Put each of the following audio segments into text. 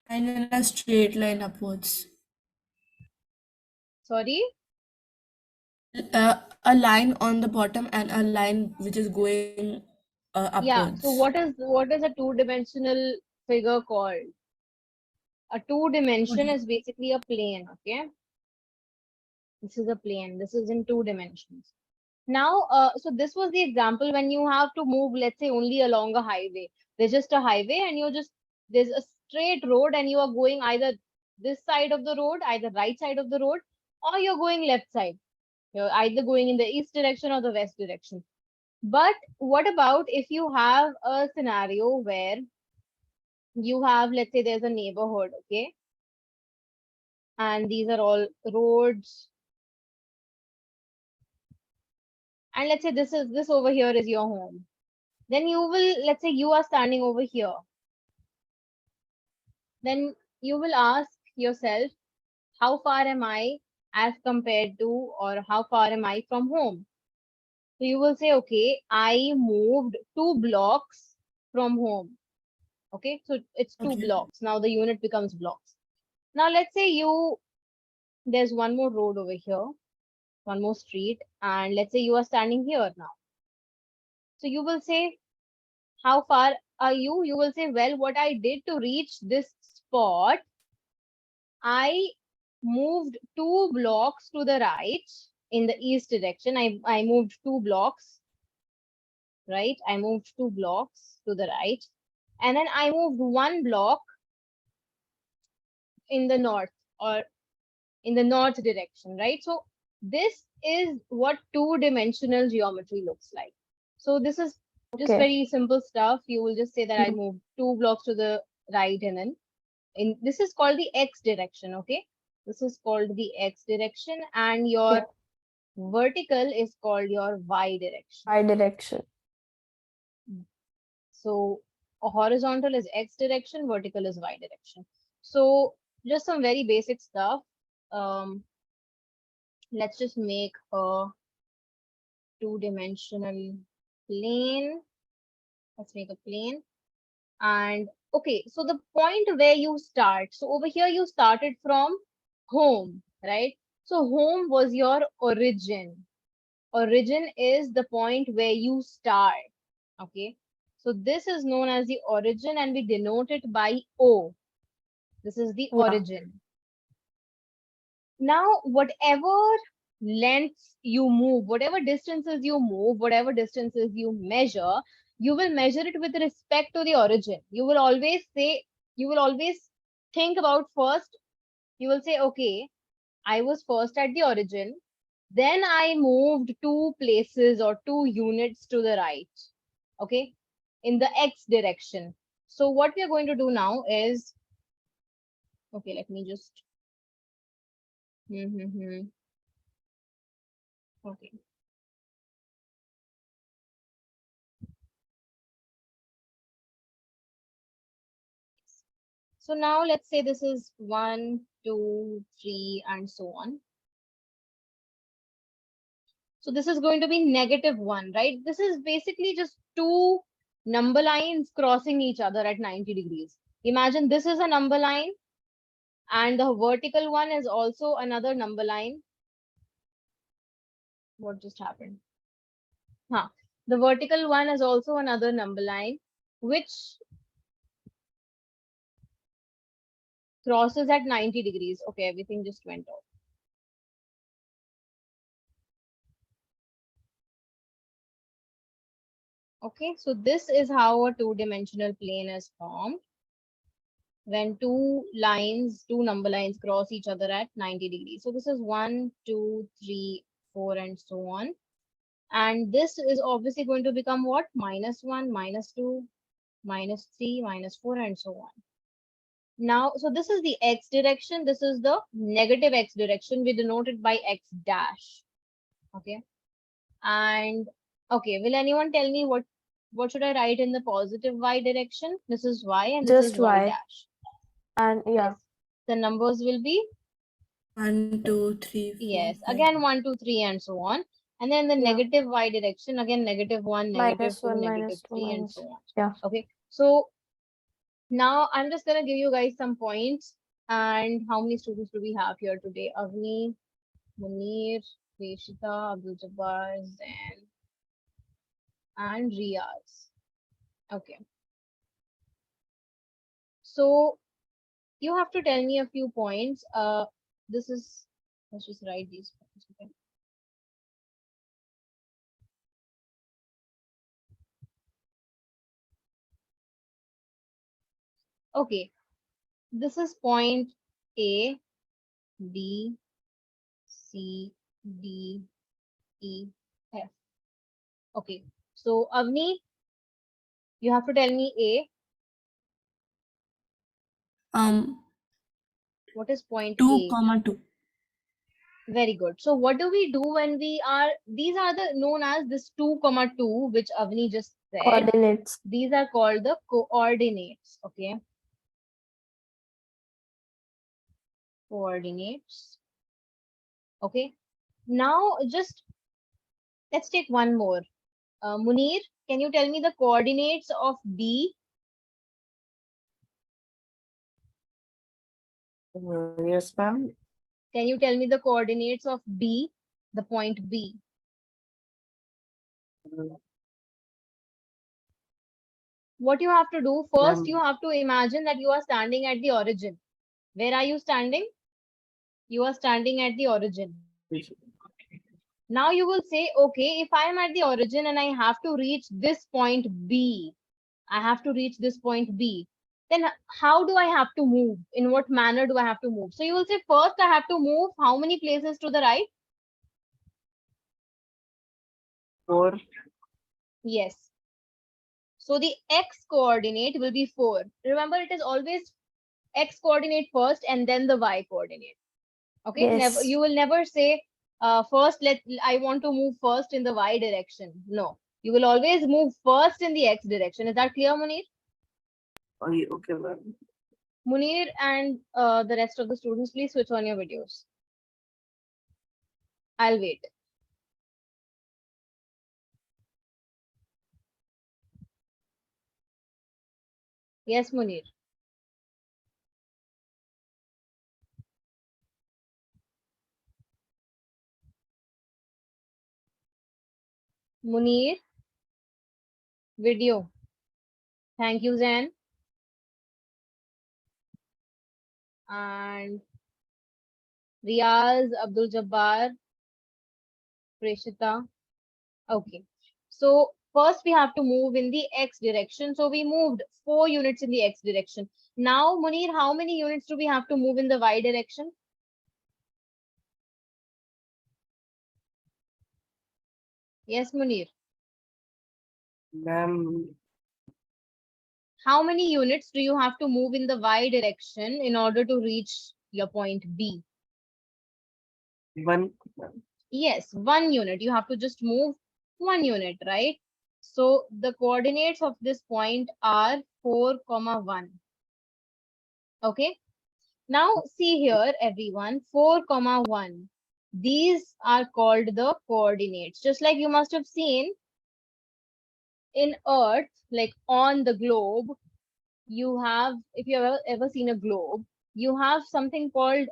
And in a straight line upwards. Sorry? A line on the bottom and a line which is going Yeah. So upwards. what is a two-dimensional figure called? A two-dimension 2D. is basically a plane, okay? This is a plane. This is in two dimensions. Now, so this was the example when you have to move, let's say, only along a highway. There's just a highway and there's a straight road and you are going either this side of the road, either right side of the road, or you're going left side. You're either going in the east direction or the west direction. But what about if you have a scenario where you have, let's say, there's a neighborhood, okay? And these are all roads. And let's say this over here is your home. Then you will, let's say you are standing over here. Then you will ask yourself, how far am I as compared to, or how far am I from home? So you will say, okay, I moved 2 blocks from home. Okay, so it's two Okay. blocks. Now the unit becomes blocks. Now let's say there's one more road over here, one more street, and let's say you are standing here now. So you will say, how far are you? You will say, well, what I did to reach this spot, I moved 2 blocks to the right in the east direction. I moved 2 blocks, right? I moved 2 blocks to the right. And then I moved 1 block in the north, or in the north direction, right? So this is what two-dimensional geometry looks like. So this is just Okay. very simple stuff. You will just say that I Mm. moved 2 blocks to the right, and then this is called the x direction, okay? This is called the x direction, and your Yeah. vertical is called your y direction. Y direction. So a horizontal is x direction, vertical is y direction. So just some very basic stuff. Let's just make a two-dimensional plane. Let's make a plane. And okay, so the point where you start, so over here you started from home, right? So home was your origin. Origin is the point where you start, okay? So this is known as the origin, and we denote it by O. This is the Yeah. origin. Now, whatever lengths you move, whatever distances you move, whatever distances you measure, you will measure it with respect to the origin. You will always think about first, you will say, okay, I was first at the origin, then I moved 2 places or 2 units to the right, okay, in the x direction. So what we are going to do now is, okay, let me just, okay. So now let's say this is 1, 2, 3, and so on. So this is going to be -1, right? This is basically just 2 number lines crossing each other at 90 degrees. Imagine this is a number line, and the vertical one is also another number line. What just happened? The vertical one is also another number line, which crosses at 90 degrees. Okay, everything just went off. Okay, so this is how a two-dimensional plane is formed when two number lines cross each other at 90 degrees. So this is 1, 2, 3, 4, and so on. And this is obviously going to become what? -1, -2, -3, -4, and so on. Now, so this is the x direction. This is the negative x direction. We denote it by x dash. Okay. And okay, will anyone tell me what should I write in the positive y direction? This is y, and this is Just y Y. dash. And yeah. Yes. The numbers will be 1, 2, 3, 4, yes, 5. again 1, 2, 3, and so on. And then the Yeah. negative y direction, again, -1, -2, -1, -3, and -2, so on. yeah. Okay. So now I'm just going to give you guys some points. And how many students do we have here today? Avni, Munir, Reshita, Abdul Jabbar, Zain, and Riaz. Okay. So you have to tell me a few points. This is, let's just write these points. Okay. Okay. This is point A, B, C, D, E, F. Okay. So Avni, you have to tell me A. What is point 2, A? 2. Very good. So what do we do when we are, these are the known as this 2, 2, which Avni just said. Coordinates. These are called the coordinates. Okay. Coordinates. Okay. Now just let's take one more. Munir, can you tell me the coordinates of B? Yes, ma'am. Can you tell me the coordinates of B, the point B? What you have to do first, you have to imagine that you are standing at the origin. Where are you standing? You are standing at the origin. Now you will say, okay, if I am at the origin and I have to reach this point B, I have to reach this point B, then how do I have to move? In what manner do I have to move? So you will say, first I have to move how many places to the right? 4. Yes. So the x coordinate will be 4. Remember, it is always x coordinate first and then the y coordinate. Okay, never, Yes. you will never say first I want to move first in the y direction. No, you will always move first in the x direction. Is that clear, Munir? Okay, ma'am. Munir and the rest of the students, please switch on your videos. I'll wait. Yes, Munir. Munir, video. Thank you, Zain. And Riaz, Abdul Jabbar, Preshita. Okay. So first we have to move in the x direction. So we moved 4 units in the x direction. Now, Munir, how many units do we have to move in the y direction? Yes, Munir. Ma'am, How many units do you have to move in the y direction in order to reach your point B? 1. Yes, 1 unit. You have to just move 1 unit, right? So the coordinates of this point are 4, 1. Okay. Now see here, everyone, 4, 1. These are called the coordinates. Just like you must have seen in Earth, like on the globe, you have, if you have ever seen a globe, you have something called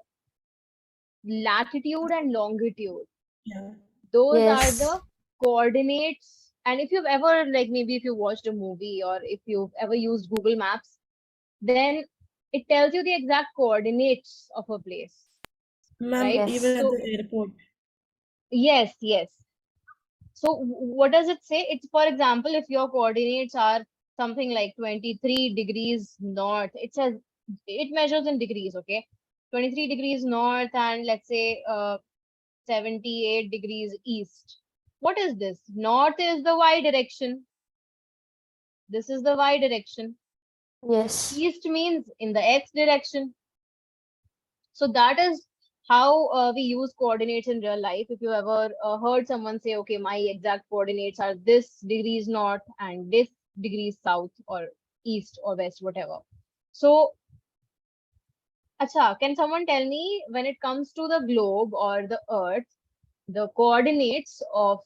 latitude and longitude. Yeah. Those are Yes. the coordinates. And if you've ever, like maybe if you watched a movie or if you've ever used Google Maps, then it tells you the exact coordinates of a place, Ma'am, right? even Yes. at So the airport. yes, yes. So what does it say? It's, for example, if your coordinates are something like 23 degrees north, it says it measures in degrees, okay? 23 degrees north and let's say 78 degrees east. What is this? North is the y direction. This is the y direction. Yes. East means in the x direction. So that is how we use coordinates in real life. If you ever heard someone say, okay, my exact coordinates are this degrees north and this degrees south or east or west, whatever. So, acha, can someone tell me when it comes to the globe or the earth, the coordinates of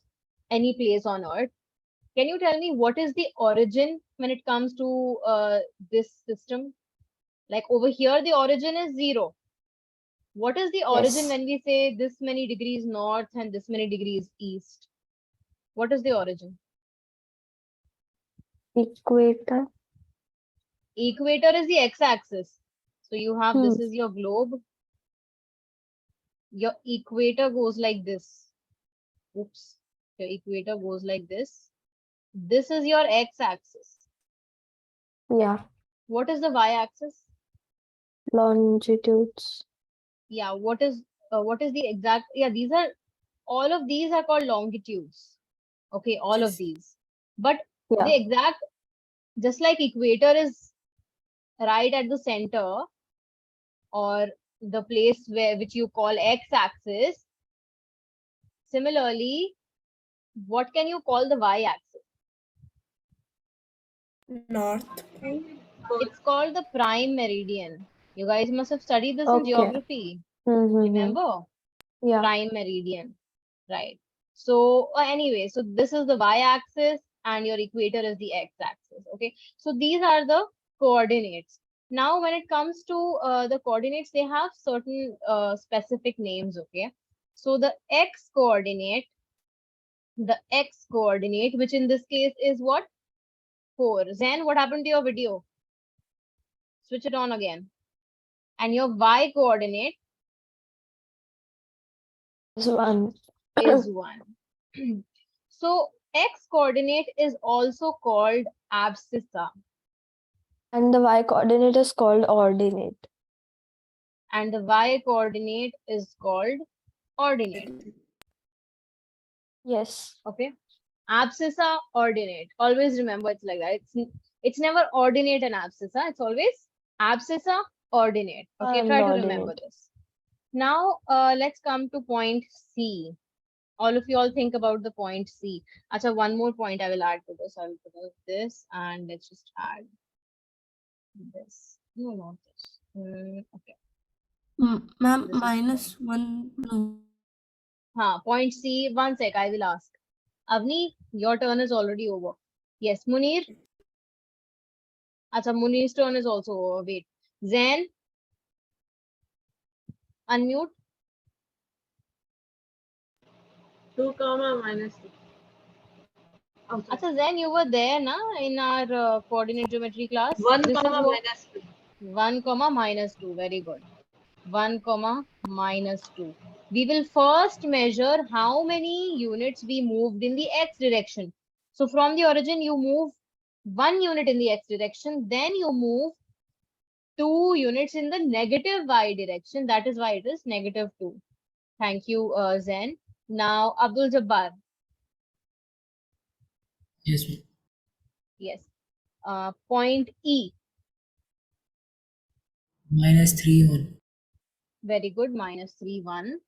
any place on Earth, can you tell me what is the origin when it comes to this system? Like over here, the origin is 0. What is the origin Yes. when we say this many degrees north and this many degrees east? What is the origin? Equator. Equator is the x-axis. So you have, Hmm. this is your globe. Your equator goes like this. Oops. Your equator goes like this. This is your x-axis. Yeah. What is the y-axis? Longitudes. Yeah, what is the exact, yeah, these are, all of these are called longitudes. Okay, all of Yes. these. But the Yeah. exact, just like equator is right at the center, or the place where, which you call x-axis, similarly, what can you call the y-axis? North. It's called the prime meridian. You guys must have studied this in Okay. geography. Mm-hmm. Remember? Yeah. Prime meridian. Right. So anyway, so this is the y-axis and your equator is the x-axis. Okay. So these are the coordinates. Now, when it comes to the coordinates, they have certain specific names. Okay. So the x coordinate, which in this case is what? 4. Zen, what happened to your video? Switch it on again. And your y coordinate This one. is 1. So x coordinate is also called abscissa, And the y coordinate is called ordinate. and the y coordinate is called ordinate. Yes. Okay. Abscissa, ordinate. Always remember it's like that. It's never ordinate and abscissa. It's always abscissa, ordinate. Okay. And Try to remember ordinate. this. Now let's come to point C. All of you all think about the point C. Acha, one more point I will add to this. I will put this and let's just add this. No, not this. Okay. Ma'am, This is -1. No. point C. One sec, I will ask. Avni, your turn is already over. Yes, Munir. Acha, Munir's turn is also over. Wait. Zen, unmute. 2 comma minus 2. Acha, Zen, you were there na in our coordinate geometry class. 1 This is comma what minus 2. 1 comma minus 2. Very good. 1 comma minus 2. We will first measure how many units we moved in the x direction. So from the origin, you move 1 unit in the x direction, then you move 2 units in the negative y direction. That is why it is -2. Thank you, Zen. Now, Abdul Jabbar. Yes, ma'am. Yes. Point E. -3 1. Very good. -3 1.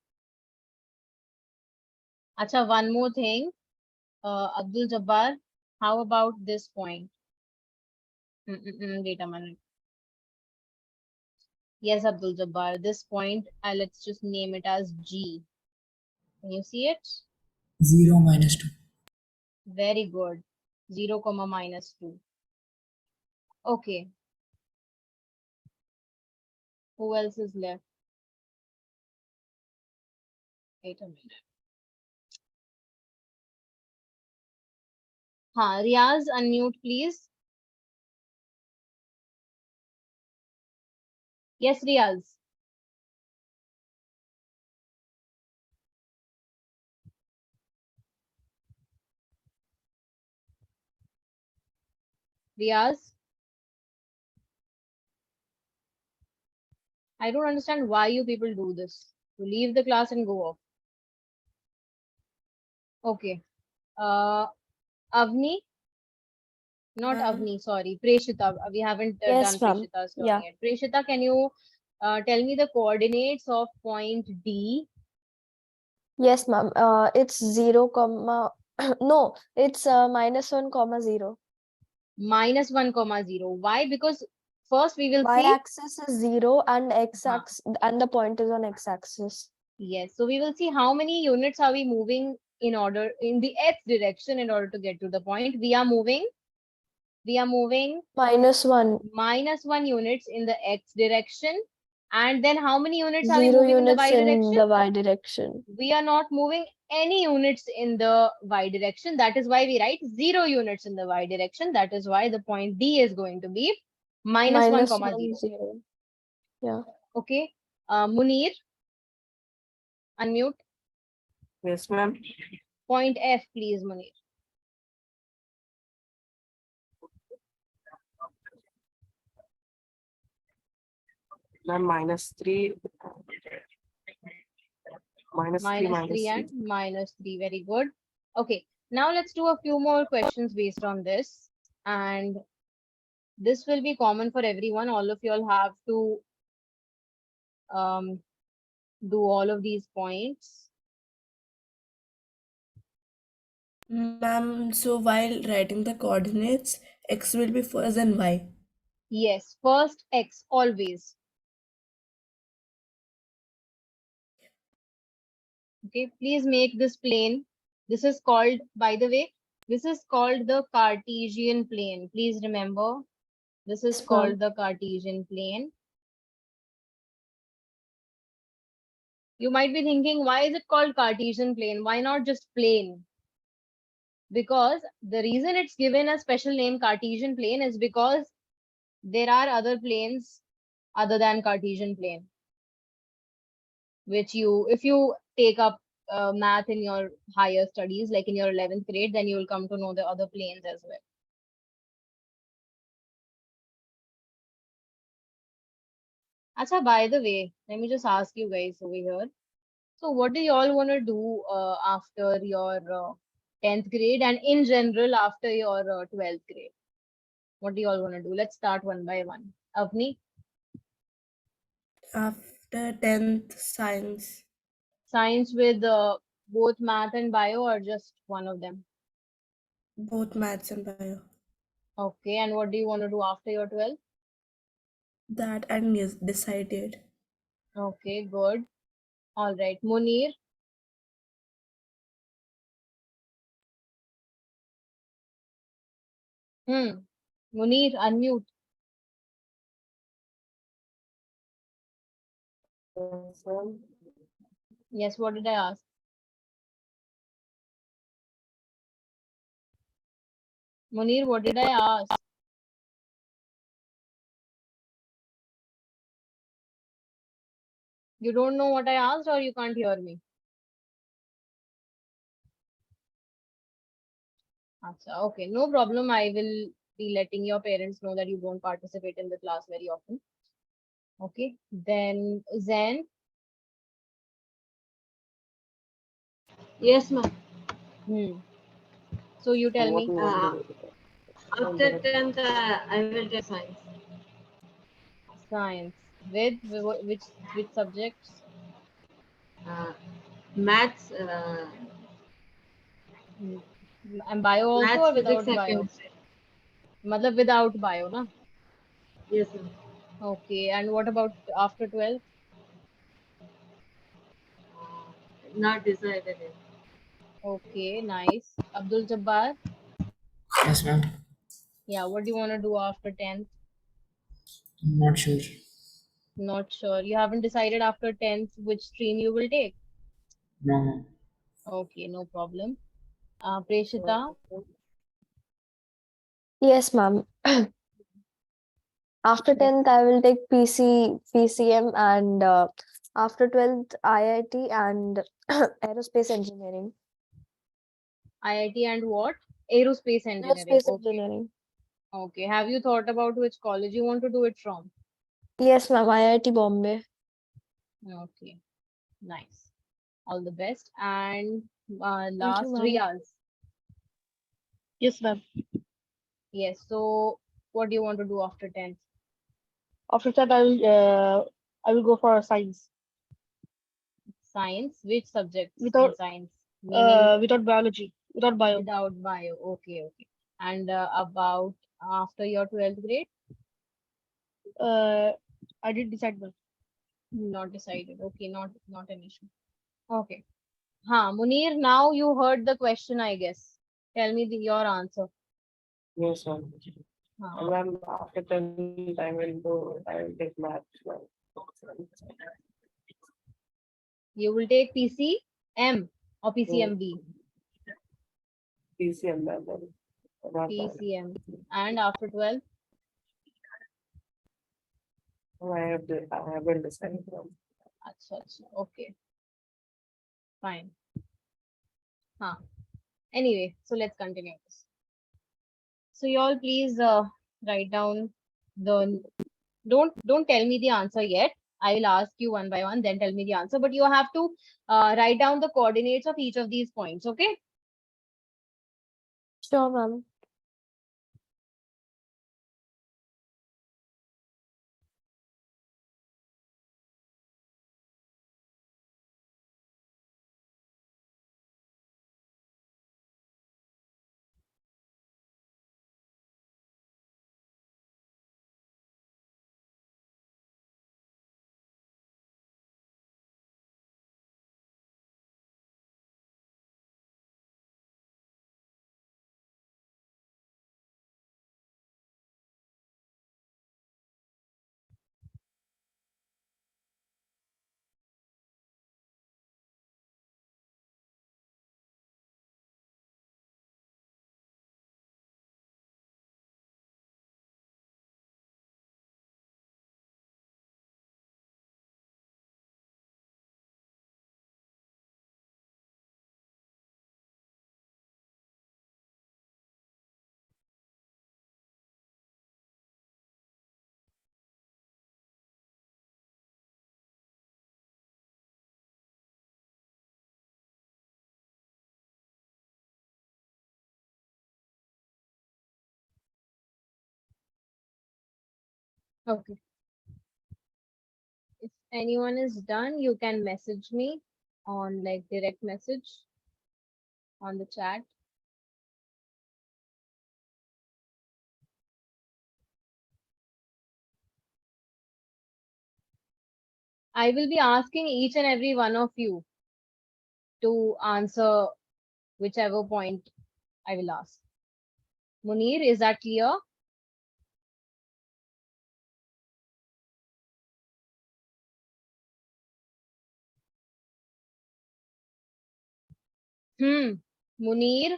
Acha, one more thing. Abdul Jabbar, how about this point? Wait a minute. Yes, Abdul Jabbar, this point, let's just name it as G. Can you see it? 0 -2. Very good. 0 comma -2. Okay. Who else is left? Wait a minute. Riaz, unmute, please. Yes, Riaz. Riaz, I don't understand why you people do this. You leave the class and go off. Okay. Avni, not Ma'am, Avni, sorry, Preshita. We haven't done Yes, ma'am. Preshita's turn Yeah. yet. Preshita, can you tell me the coordinates of point D? Yes, ma'am. It's 0 comma no, it's -1 comma 0. -1 comma 0. Why? Because first we will see. Y-axis is 0 and Huh. x-axis and the point is on x-axis. Yes. So we will see how many units are we moving in order in the x direction in order to get to the point. We are moving -1. -1 units in the x direction. And then how many units are we 0 moving in the units y in direction? the y direction. We are not moving any units in the y direction. That is why we write 0 units in the y direction. That is why the point D is going to be -1, -1, 0. 0. Yeah. Okay. Munir, unmute. Yes, ma'am. Point F, please, Munir. Ma'am, -3. -3, -3 and -3. Very good. Okay. Now let's do a few more questions based on this. And this will be common for everyone. All of you all have to do all of these points. Ma'am, so while writing the coordinates, x will be first and y. Yes, first X, always. Okay, please make this plane. This is called, by the way, this is called the Cartesian plane. Please remember, this is Yes, ma'am. called the Cartesian plane. You might be thinking, why is it called Cartesian plane? Why not just plane? Because the reason it's given a special name Cartesian plane is because there are other planes other than Cartesian plane, which if you take up math in your higher studies, like in your 11th grade, then you will come to know the other planes as well. Acha, by the way, let me just ask you guys over here. So what do you all want to do after your 10th grade and in general after your 12th grade? What do you all want to do? Let's start one by one. Avni, After 10th, science, science with both math and bio or just one of them? both maths and bio. Okay, and what do you want to do after your 12th? That and yes, decided. Okay, good. All right. Munir, Munir, unmute. Yes, ma'am. Yes, what did I ask? Munir, what did I ask? You don't know what I asked or you can't hear me? Achha, okay, no problem. I will be letting your parents know that you don't participate in the class very often. Okay, then Zen, Yes, ma'am. so you tell What me. do you want to do? After 10th, I will take science. Science with which subjects? Uh, Maths, Hmm. And bio also maths, or physics, without and bio? chemistry. Matlab without bio, na? Yes, ma'am. Okay, and what about after 12? Not decided yet. Okay, nice. Abdul Jabbar, Yes, ma'am. yeah, what do you want to do after 10th? I'm not sure. Not sure. You haven't decided after 10th which stream you will take. No, ma'am. Okay, no problem. Preshita, Yes, ma'am. After 10th, I will take PCM, and after 12th, IIT and aerospace engineering. IIT and what? Aerospace engineering. Aerospace Okay. engineering. Okay. Have you thought about which college you want to do it from? Yes, ma'am. IIT Bombay. Okay. Nice. All the best. And Thank you, last ma'am. Riyaz. Yes, ma'am. Yes. So what do you want to do after 10th? After that, I will go for science Science. Which subjects in without science? Meaning without biology, without bio. without bio. Okay. Okay. And about after your 12th grade? Uh, I did decide, ma'am. Not decided. Okay. Not an issue. Okay. Munir, now you heard the question, I guess. Tell me your answer. Yes, ma'am. Haan. Ma'am, after 10th, I will take maths, ma'am. You will take PCM or PCMB? PCM, ma'am. PCM. And after 12? I haven't decided, ma'am. Acha. Okay. Fine. Anyway, so let's continue this. So you all please write down the, don't tell me the answer yet. I will ask you one by one, then tell me the answer. But you have to write down the coordinates of each of these points, okay? Sure, ma'am. Okay. If anyone is done, you can message me on like direct message on the chat. I will be asking each and every one of you to answer whichever point I will ask. Munir, is that clear? Munir,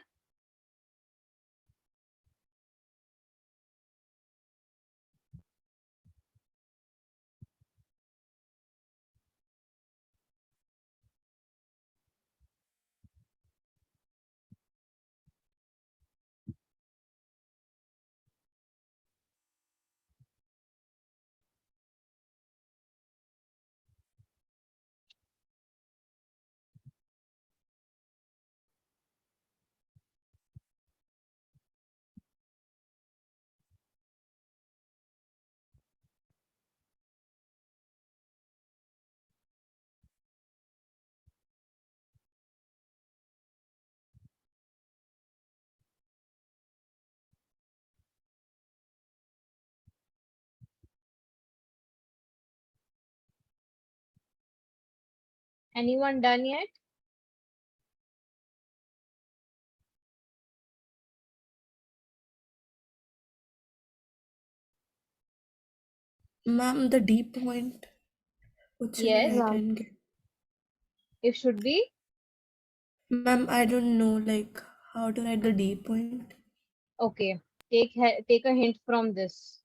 anyone done yet? Ma'am, the D point. What should I Yes, write Ma'am. and get? it should be. Ma'am, I don't know like how to write the D point. Okay, take a hint from this.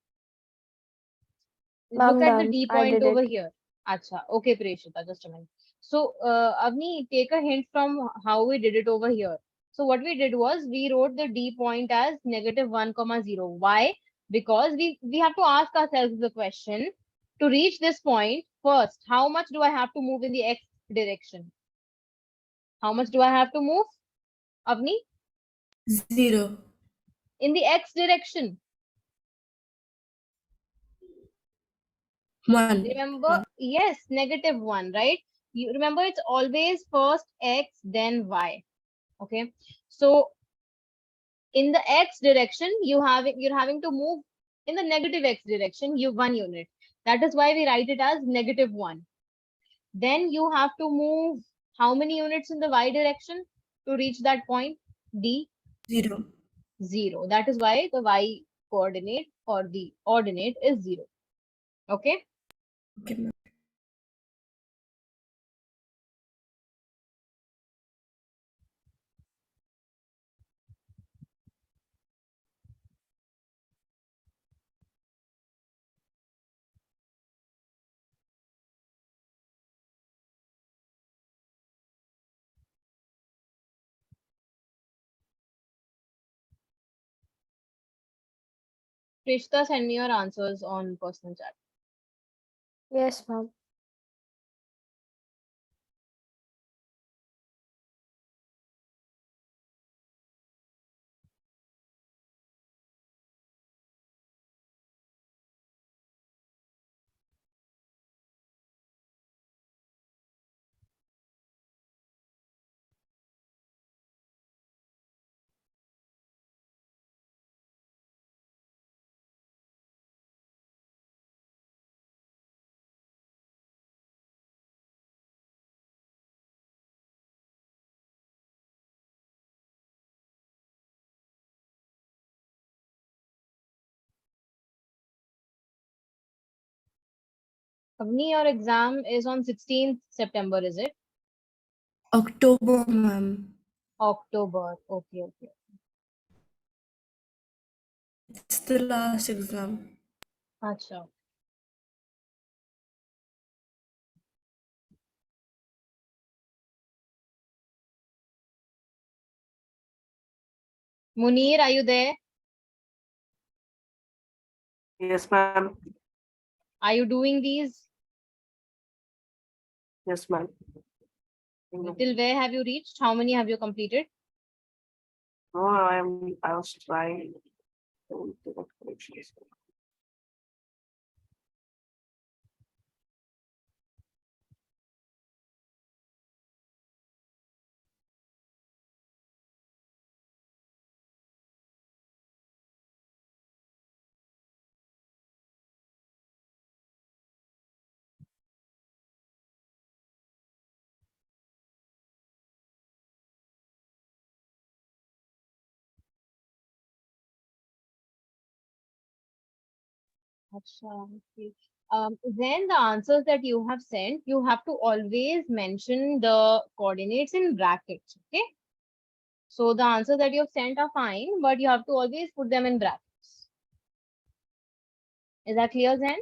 Look Ma'am, at the done. D I point did over it. here. Acha. Okay, Preshita, just a minute. So, Avni, take a hint from how we did it over here. So what we did was we wrote the D point as -1, 0. Why? Because we have to ask ourselves the question, to reach this point, first, how much do I have to move in the X direction? How much do I have to move, Avni? 0. In the X direction. 1. Remember, yes, -1, right? You remember it's always first X, then Y. Okay. So in the X direction, you're having to move in the negative X direction, you 1 unit. That is why we write it as -1. Then you have to move How many units in the y direction to reach that point? D, 0. 0. That is why the y coordinate or the ordinate is 0. Okay. Okay, ma'am. Prishta, send me your answers on personal chat. Yes, ma'am. Avni, your exam is on 16th September, is it? October, ma'am. October. Okay, okay. It's the last exam. Acha. Munir, are you there? Yes, ma'am. Are you doing these? Yes, ma'am. Till where have you reached? How many have you completed? No, I was trying to get corrections. Acha, okay. Then the answers that you have sent, you have to always mention the coordinates in brackets. Okay. So the answers that you have sent are fine, but you have to always put them in brackets. Is that clear, Zen?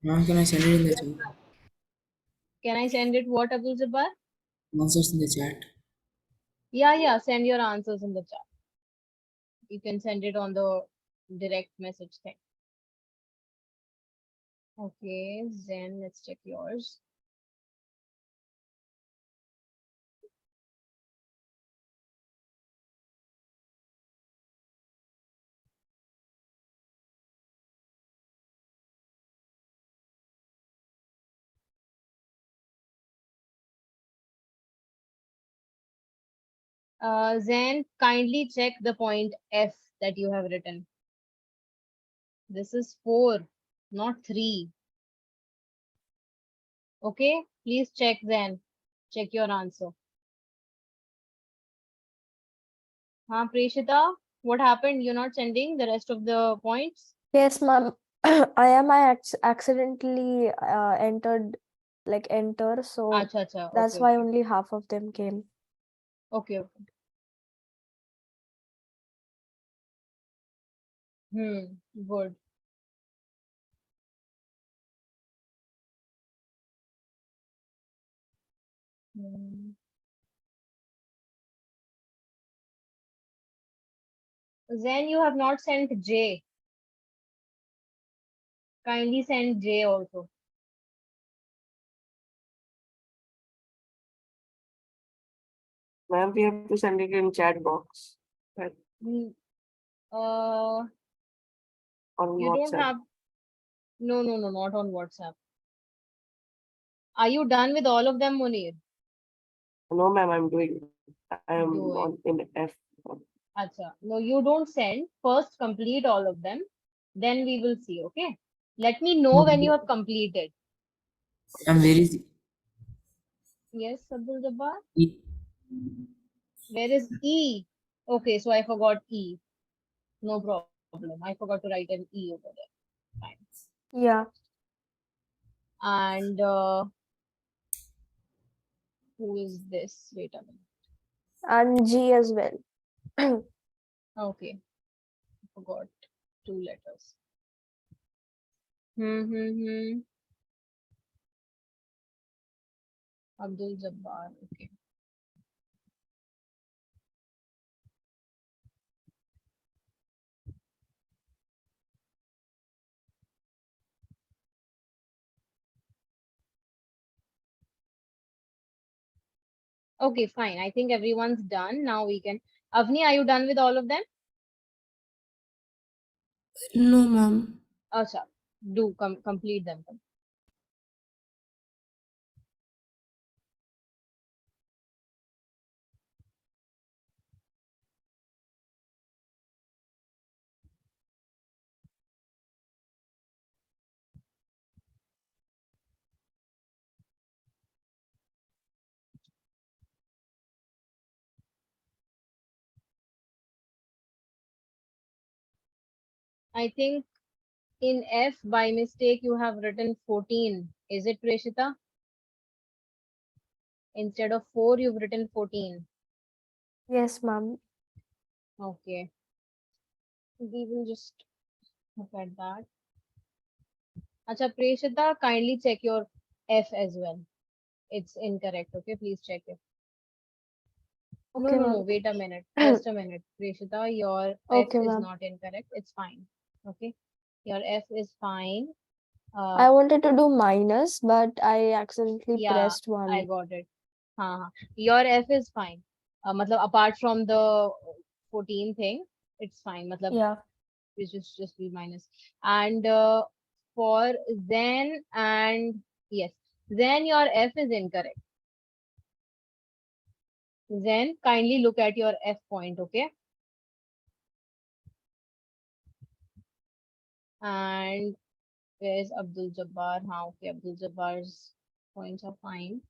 Ma'am, can I send it in the chat? Can I send it what, Abdul Jabbar? Answers in the chat. Yeah, send your answers in the chat. You can send it on the direct message thing. Okay, Zen, let's check yours. Zen, kindly check the point F that you have written. This is 4, not 3. Okay, please check Zen. Check your answer. Preshita, what happened? You're not sending the rest of the points? Yes, ma'am. I accidentally entered like enter, so Acha, that's okay, why okay. only half of them came. Okay. Good. Zen, you have not sent J. Kindly send J also. Ma'am, we have to send it in chat box. Right? Mm, On you don't WhatsApp. have. No, not on WhatsApp. Are you done with all of them, Munir? No, ma'am, I'm doing. I am Doing. on in F. Acha. No, you don't send. First complete all of them. Then we will see, okay? Let me know when you have completed. I'm very Yes, Abdul Jabbar. E. Where is E? Okay, so I forgot E. No problem. I forgot to write an E over there. Fine. Yeah. And who is this? Wait a minute. And G as well. Okay, I forgot 2 letters. Abdul Jabbar. Okay. Okay, fine. I think everyone's done. Now we can. Avni, are you done with all of them? No, ma'am. Acha, do complete them. I think in F by mistake you have written 14. Is it Preshita? Instead of 4, you've written 14. Yes, ma'am. Okay. We will just look at that. Acha, Preshita, kindly check your F as well. It's incorrect. Okay, please check it. Okay, No. ma'am. Wait a minute. Just a minute. Preshita, your F Okay, is ma'am. not incorrect. It's fine. Okay. Your F is fine. I wanted to do minus, but I accidentally Yeah, pressed I 1. got it. Your F is fine. Matlab, apart from the 14 thing, it's fine. Matlab, Yeah. it's just be minus. And for Zen and yes, Zen, your F is incorrect. Zen, kindly look at your F point, okay? And where's Abdul Jabbar? Okay, Abdul Jabbar's points are fine.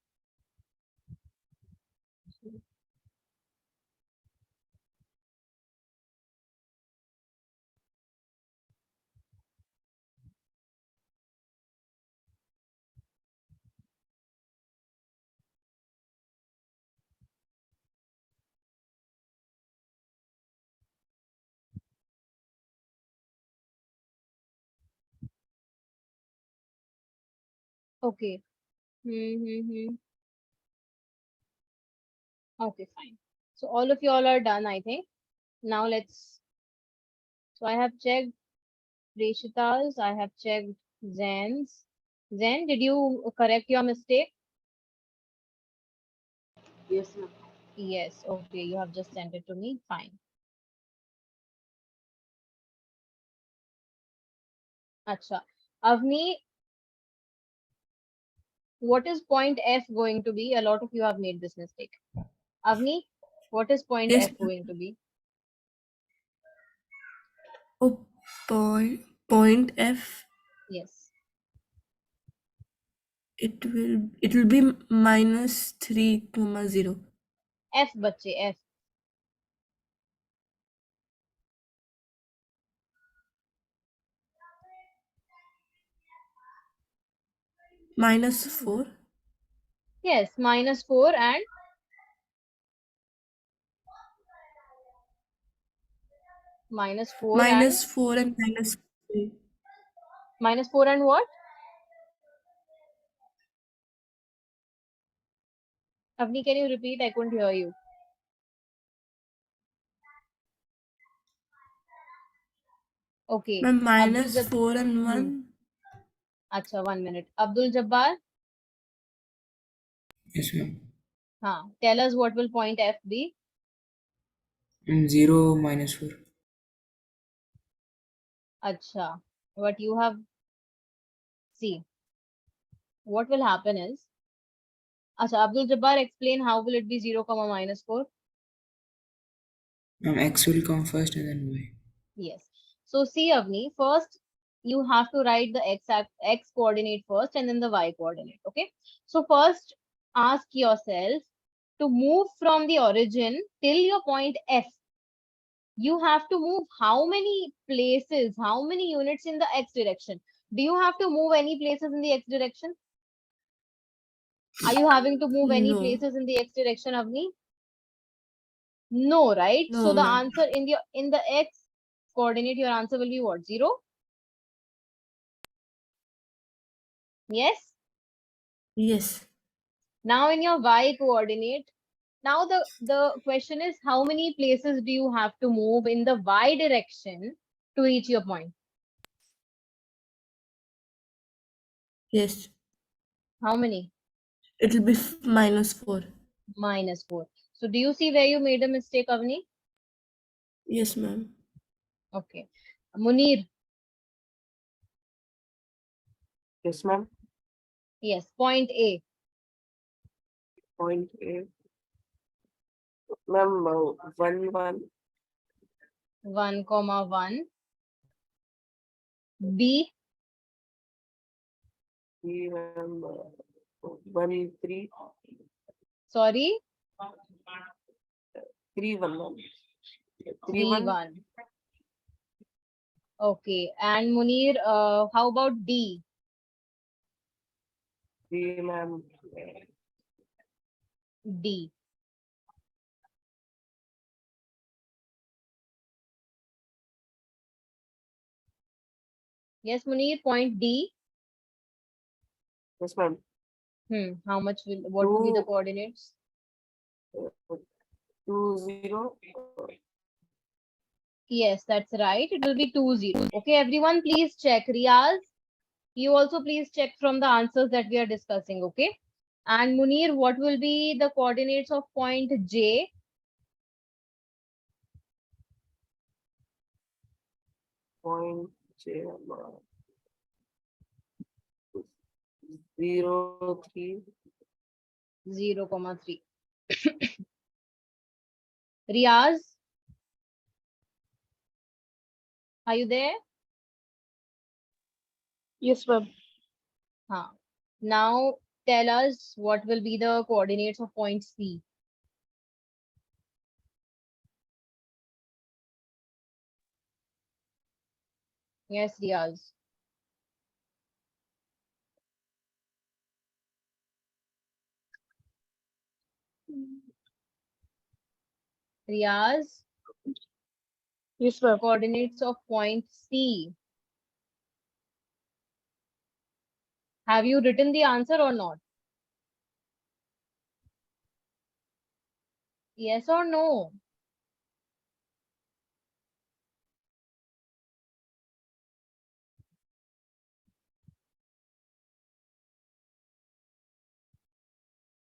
Okay. Hmm. Okay, fine. So all of you all are done, I think. Now so I have checked Rishita's, I have checked Zen's. Zen, did you correct your mistake? Yes, ma'am. Yes, okay, you have just sent it to me. Fine. Acha. Avni, what is point F going to be? A lot of you have made this mistake. Avni, what is point Yes, F going to be? oh, point F. Yes. It will be -3, 0. F bache, F. -4. Yes, -4 and -4 and -4 and -3. -4 and what? Avni, can you repeat? I couldn't hear you. Okay. Ma'am, Abdul Jab -4 and hmm. 1. Acha, 1 minute. Abdul Jabbar, Yes, ma'am. tell us what will point F be? 0 -4. Acha. What you have see. What will happen is Acha, Abdul Jabbar, explain how will it be 0, -4? X will come first and then Y. Yes. So see, Avni, first you have to write the x coordinate first and then the y coordinate. Okay. So first ask yourself to move from the origin till your point F. You have to move how many places, how many units in the X direction? Do you have to move any places in the X direction? Are you having to move any No. places in the X direction, Avni? No, right? No, So the ma'am. answer in the X coordinate, your answer will be what? 0? Yes? Yes. Now in your Y coordinate, now the question is how many places do you have to move in the Y direction to reach your point? Yes. How many? It'll be -4. -4. So do you see where you made a mistake, Avni? Yes, ma'am. Okay. Munir, Yes, ma'am. yes, point A. Point A. Ma'am, 1, 1. 1, 1. B, B, ma'am, 1, 3. sorry, 3, 1, ma'am. 3, 3, 1. 1. Okay. And Munir, how about D? 3, ma'am. D. Yes, Munir, point D. Yes, ma'am. How much what will be the 2, coordinates? 2, 0. Yes, that's right. It will be 2, 0. Okay, everyone, please check. Riyaz, you also please check from the answers that we are discussing, okay? And Munir, what will be the coordinates of point J? Point J, 0, 3. 0, 3. Riyaz, are you there? Yes, ma'am. Now tell us what will be the coordinates of point C. Yes, Riyaz. Riyaz, Yes, ma'am. coordinates of point C. Have you written the answer or not? Yes or no?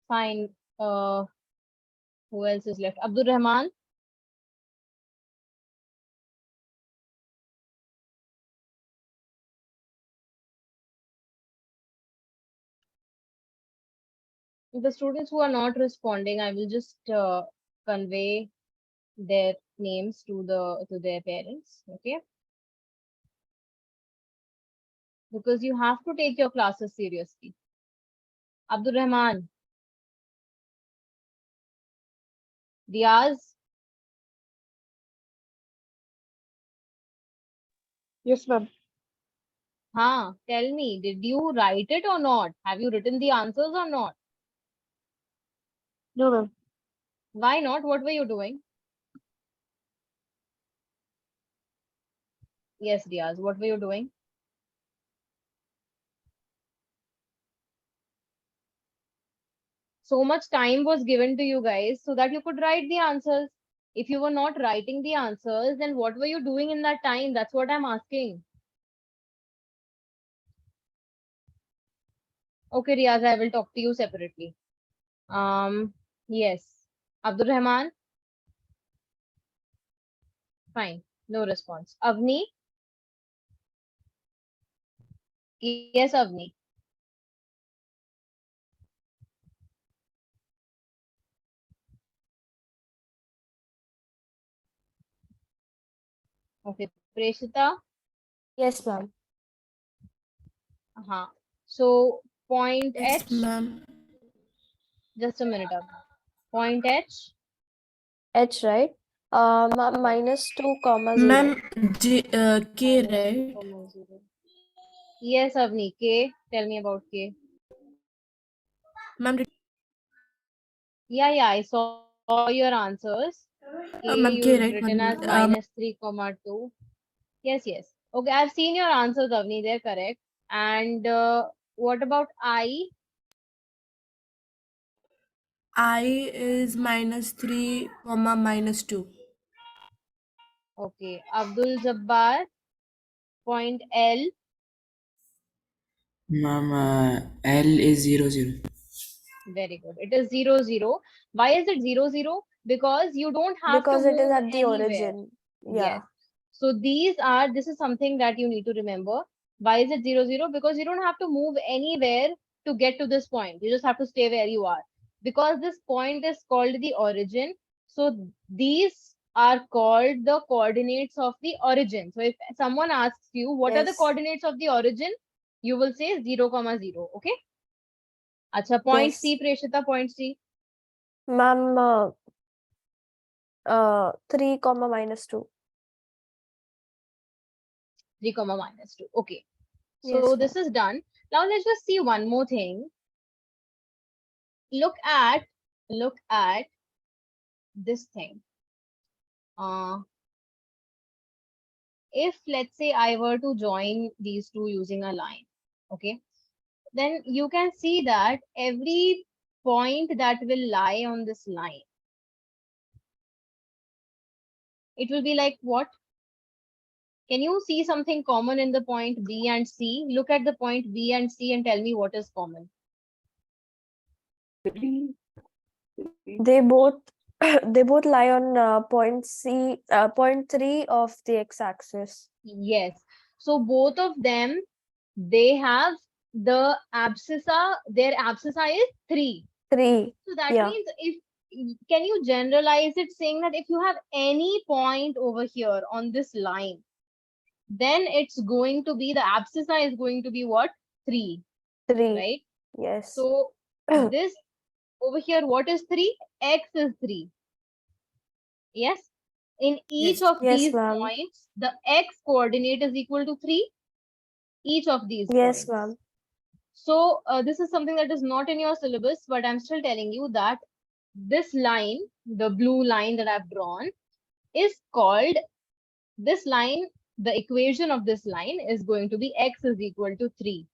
Fine. Who else is left? Abdul Rahman. The students who are not responding, I will just convey their names to their parents. Okay, because you have to take your classes seriously. Abdul Rahman, Riaz, Yes, ma'am. tell me, did you write it or not? Have you written the answers or not? No, ma'am. Why not? What were you doing? Yes, Riaz, what were you doing? So much time was given to you guys so that you could write the answers. If you were not writing the answers, then what were you doing in that time? That's what I'm asking. Okay, Riaz, I will talk to you separately. Yes. Abdul Rahman, fine. No response. Avni? Yes, Avni. Okay. Preshita? Yes, ma'am. So, point Yes, H? ma'am. Just a minute up. Point H. H, right? Minus 2 comma 0. Ma'am, K, Minus 2 right? comma 0. Yes, Avni. K. Tell me about K. Ma'am, Yeah, I saw your answers. K ma'am, you've K, right? written as minus 3 comma 2. Yes. Okay, I've seen your answers, Avni. They're correct. And what about I? I is minus 3 comma minus 2. Okay, Abdul Jabbar. Point L. Ma'am, L is 0, 0. Very good. It is 0, 0. Why is it 0, 0? Because you don't have to Because it is move at the anywhere. origin. Yes. Yeah. So this is something that you need to remember. Why is it 0, 0? Because you don't have to move anywhere to get to this point. You just have to stay where you are. Because this point is called the origin. So these are called the coordinates of the origin. So if someone asks you, what are the Yes. coordinates of the origin? You will say 0, 0. Okay. Acha, point Yes. C, Preshita, point C. Ma'am, 3 comma minus 2. 3 comma minus 2. Okay. Yes, So ma'am. this is done. Now let's just see one more thing. Look at this thing. If let's say I were to join these two using a line, okay, then you can see that every point that will lie on this line, it will be like what? Can you see something common in the point B and C? Look at the point B and C and tell me what is common. 3. They both they both lie on point C, point 3 of the x-axis. Yes. So both of them, they have the abscissa, their abscissa is 3. 3. So that Yeah. means if, can you generalize it saying that if you have any point over here on this line, then it's going to be, the abscissa is going to be what? 3, 3. right? Yes. So this over here, what is 3? X is 3. Yes. In each Yes. of Yes, these ma'am. points, the x coordinate is equal to 3. Each of these Yes, points. ma'am. So this is something that is not in your syllabus, but I'm still telling you that this line, the blue line that I've drawn, is called, this line, the equation of this line is going to be x is equal to 3.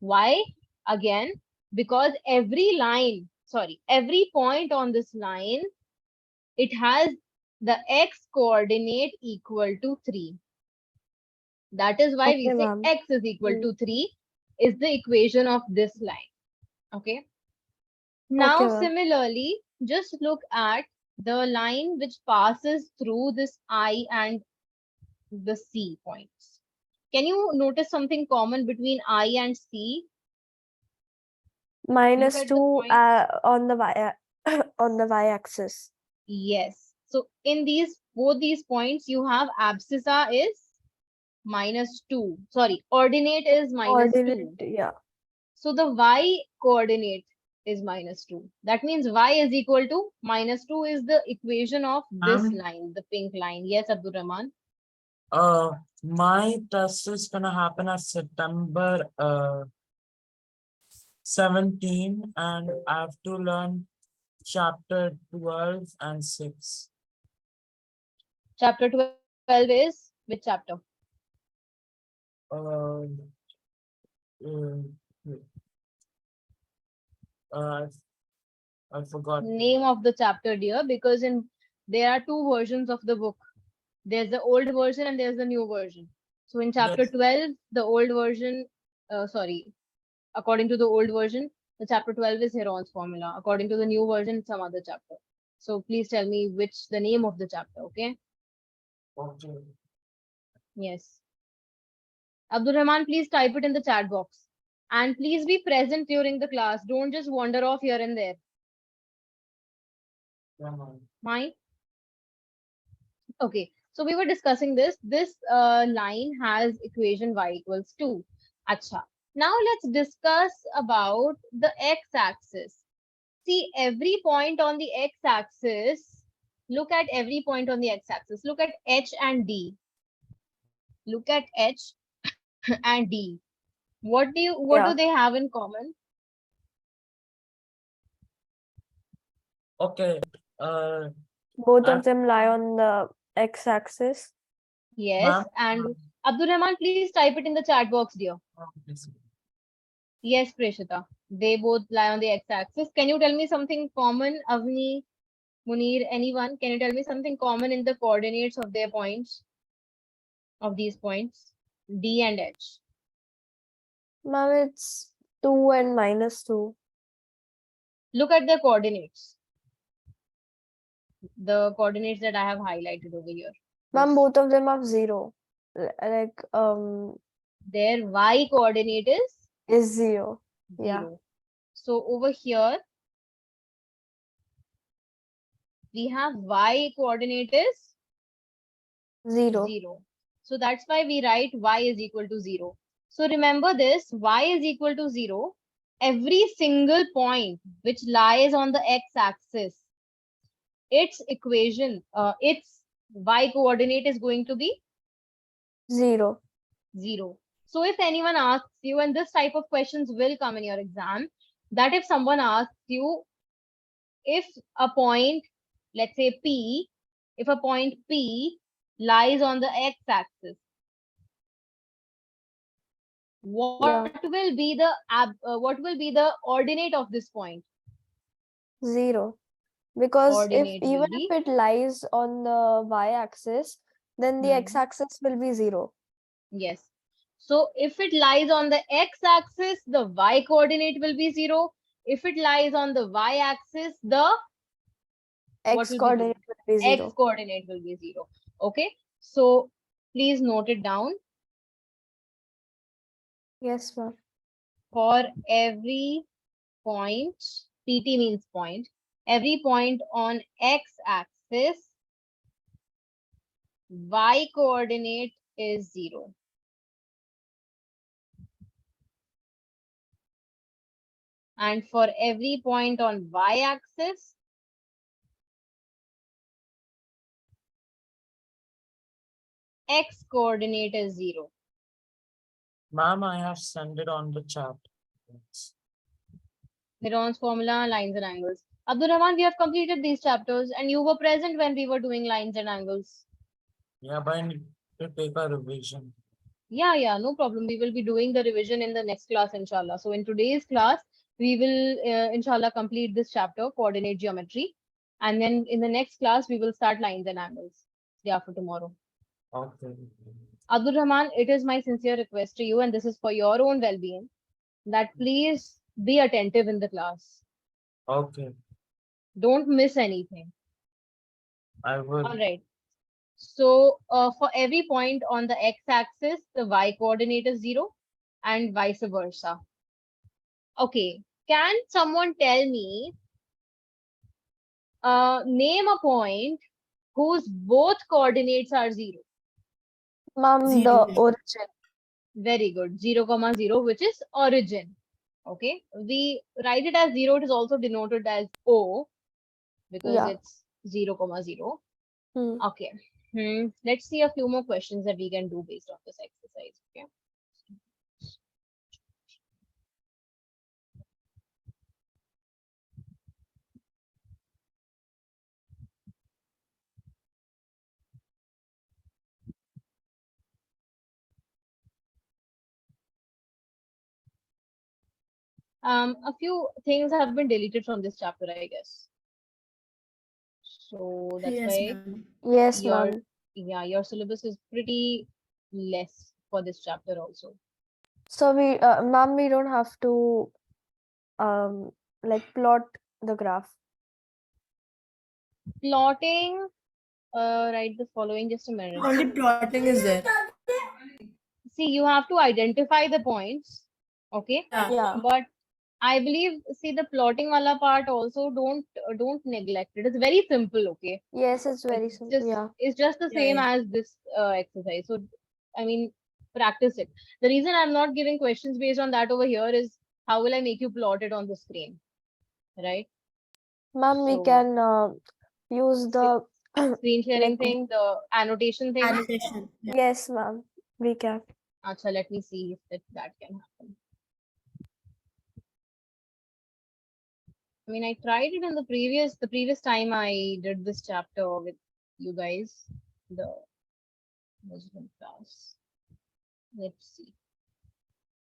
Why? Again, because every point on this line, it has the x coordinate equal to 3. That is why we Okay, say ma'am. x is equal to 3 is the equation of this line. Okay. Now, Okay, ma'am. similarly, just look at the line which passes through this I and the C points. Can you notice something common between I and C? Minus at the 2 point. on the y on the y-axis. Yes. So in both these points, you have abscissa is minus 2. Sorry, ordinate is minus 2. Ordinate, yeah. So the y coordinate is minus 2. That means y is equal to minus 2 is the equation of this line, the pink line. Yes, Abdul Rahman. My test is gonna happen at September 17, and I have to learn chapter 12 and 6. Chapter 12 is which chapter? Uh, uh, I forgot. Name of the chapter, dear, because there are two versions of the book. There's the old version and there's the new version. So in chapter 12, the old version, according to the old version, the chapter 12 is Heron's formula. According to the new version, it's some other chapter. So please tell me the name of the chapter, okay? Okay. Yes. Abdul Rahman, please type it in the chat box. And please be present during the class. Don't just wander off here and there. Fine? Okay. So we were discussing this. This line has equation y equals 2. Acha. Now let's discuss about the x-axis. see every point on the x-axis. Look at every point on the x-axis. Look at H and D. Look at H and D. What do they have in common? Okay. Both I'm- of them lie on the x-axis. Yes, Ma'am, and Abdul Rahman, please type it in the chat box, dear. Yes, Preshita. They both lie on the x-axis. Can you tell me something common, Avni, Munir, anyone? Can you tell me something common in the coordinates of their points, of these points, D and H? Ma'am, it's 2 and -2. Look at the coordinates. The coordinates that I have highlighted over here. Ma'am, both of them have 0. Like, Their y coordinate is 0. Yeah. 0. So over here, we have y coordinate is 0. 0. So that's why we write y is equal to 0. So remember this, y is equal to 0. Every single point which lies on the x-axis, its equation, its y coordinate is going to be 0. 0. So if anyone asks you, and this type of questions will come in your exam, that if someone asks you, if a point, let's say P, if a point P lies on the x-axis, what will be the ordinate of this point? 0. Because Ordinate will even be, if it lies on the y-axis, then the Hmm. x-axis will be 0. yes. So if it lies on the x-axis, the y coordinate will be 0. If it lies on the y-axis, the what X will be coordinate will be 0. x coordinate will be 0. Okay. So please note it down. Yes, ma'am. For every point, PT means point, every point on x-axis, y coordinate is 0. And for every point on y-axis, x coordinate is 0. Ma'am, I have sent it on the chat. Heron's formula, lines and angles. Abdul Rahman, we have completed these chapters and you were present when we were doing lines and angles. Yeah, but I need to take a revision. Yeah, no problem. We will be doing the revision in the next class, inshallah. So in today's class, we will, inshallah, complete this chapter, coordinate geometry. And then in the next class, we will start lines and angles, day after tomorrow. Okay. Abdul Rahman, it is my sincere request to you, and this is for your own well-being, that please be attentive in the class. Okay. Don't miss anything. I will. All right. So for every point on the x-axis, the y coordinate is 0 and vice versa. Okay. Can someone tell me, name a point whose both coordinates are 0? Ma'am, the 0. origin. Very good. 0, 0, which is origin. Okay. We write it as 0. It is also denoted as O because Yeah. it's 0, 0. Hmm. Okay. Let's see a few more questions that we can do based on this exercise. Okay. A few things have been deleted from this chapter, I guess. So that's Yes, why ma'am. Yes, your ma'am. your syllabus is pretty less for this chapter also. So ma'am, we don't have to like plot the graph. Plotting, write the following, just a minute. Only plotting is there. See, you have to identify the points, okay? Yeah. But I believe, see, the plotting wala part also don't neglect it. It's very simple, okay? Yes, it's very It's simple. just Yeah. it's just the Yeah, same yeah. as this exercise. So I mean, practice it. The reason I'm not giving questions based on that over here is how will I make you plot it on the screen, right? Ma'am, we So- can use the Screen sharing like thing, the annotation thing. Annotation. Yeah. yes, ma'am, we can. Acha, let me see if that can happen. I mean, I tried it in the previous time I did this chapter with you guys, the Muslim class. Let's see.